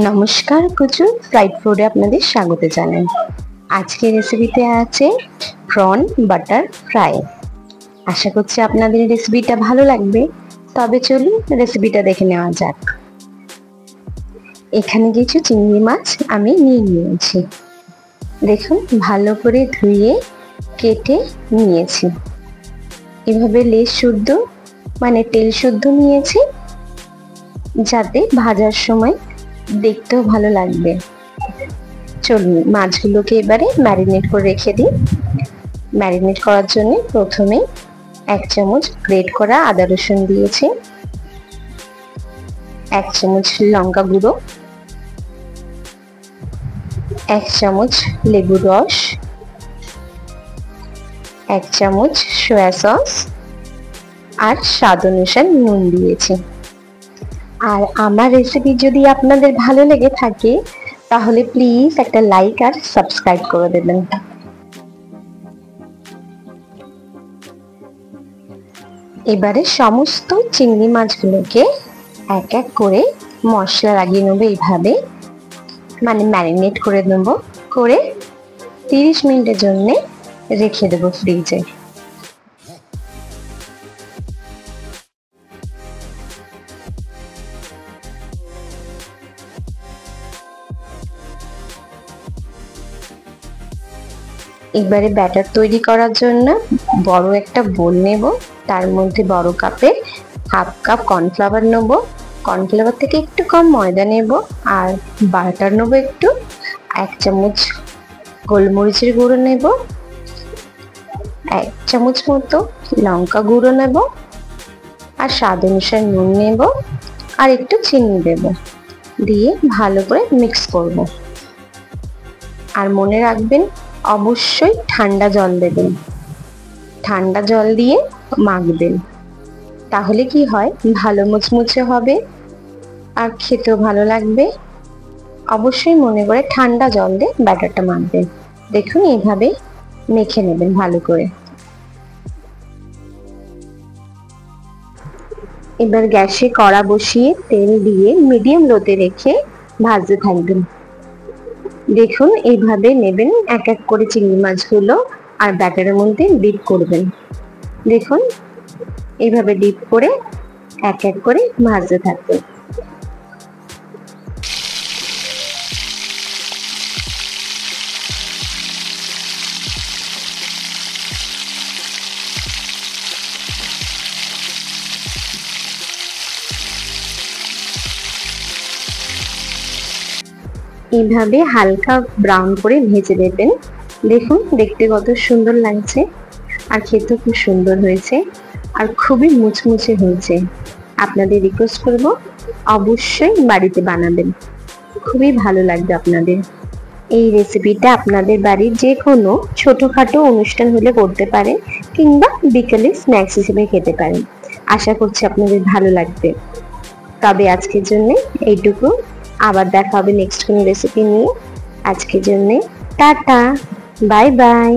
নমস্কার কুচু ফ্রাইড ফুডে আপনাদের স্বাগত জানাই। আজকে রেসিপিতে আছে প্রন বাটার ফ্রাই। আশা করছি আপনাদের রেসিপিটা ভালো লাগবে। তবে চলুন রেসিপিটা দেখে নেওয়া যাক। এখানে কিছু চিংড়ি মাছ আমি নিয়েছি। দেখুন ভালো করে ধুয়ে কেটে নিয়েছি। এভাবে লেজ শুদ্ধ মানে তেল শুদ্ধ নিয়েছি, যাতে ভাজার সময় দেখতেও ভালো লাগবে। চলুন মাছগুলোকে এবারে ম্যারিনেট করে রেখে দিই। ম্যারিনেট করার জন্য প্রথমে 1 চামচ গ্রেট করা আদা রসুন দিয়েছি, 1 চামচ লঙ্কা গুঁড়ো, 1 চামচ লেবুর রস, 1 চামচ সয়া সস আর স্বাদ অনুসারে নুন দিয়েছি। আর আমার রেসিপি যদি আপনাদের ভালো লেগে থাকে তাহলে প্লিজ একটা লাইক আর সাবস্ক্রাইব করে দেবেন। এবারে সমস্ত চিংড়ি মাছগুলোকে এক এক করে মশলা লাগিয়ে নেবো, এইভাবে মানে ম্যারিনেট করে নেবো, করে 30 মিনিটের জন্য রেখে দেবো ফ্রিজে। এবারে ব্যাটার তৈরি করার জন্য বড় একটা বোল নেব, তার মধ্যে বড় কাপে 1/2 কাপ কর্নফ্লাওয়ার নেব, কর্নফ্লাওয়ার থেকে একটু কম ময়দা নেব, আর বাটার নেব একটু, 1 চামচ গোলমরিচের গুঁড়ো নেব, 1 চামচ মতো লঙ্কা গুঁড়ো নেব, আর স্বাদ অনুসারে নুন নেব, আর একটু চিনি দেব, দিয়ে ভালো করে মিক্স করব। আর মনে রাখবেন অবশ্যই ঠান্ডা জল দেবেন, ঠান্ডা জল দিয়ে মাখবেন, তাহলে কি হয় ভালো মুচমুচে হবে আর খেতেও ভালো লাগবে। অবশ্যই মনে করে ঠান্ডা জল দিয়ে ব্যাটারটা মাখবেন। দেখুন এইভাবে মেখে নেবেন ভালো করে। এবার গ্যাসে কড়া বসিয়ে তেল দিয়ে মিডিয়াম লোতে রেখে ভাজতে থাকবেন। দেখুন এইভাবে নেবেন এক এক করে চিংড়ি মাছগুলো আর ব্যাটারের মধ্যে ডিপ করবেন। দেখুন এইভাবে ডিপ করে এক এক করে ভাজতে থাকবেন। এইভাবে হালকা ব্রাউন করে ভেজে নেবেন। দেখুন দেখতে কত সুন্দর লাগছে আর খেতেও খুব সুন্দর হয়েছে আর খুবই মুচমুচে হয়েছে। আপনাদের রিকোয়েস্ট করব অবশ্যই বাড়িতে বানাবেন, খুবই ভালো লাগবে আপনাদের। এই রেসিপিটা আপনাদের বাড়ির যে কোনো ছোটখাটো অনুষ্ঠান হলে করতে পারেন, কিংবা বিকেলে স্ন্যাক্স হিসেবে খেতে পারেন। আশা করছি আপনাদের ভালো লাগবে। তবে আজকের জন্য এইটুকু, আবার দেখা হবে নেক্সট কোনো রেসিপি নিয়ে। আজকের জন্য টাটা, বাই বাই।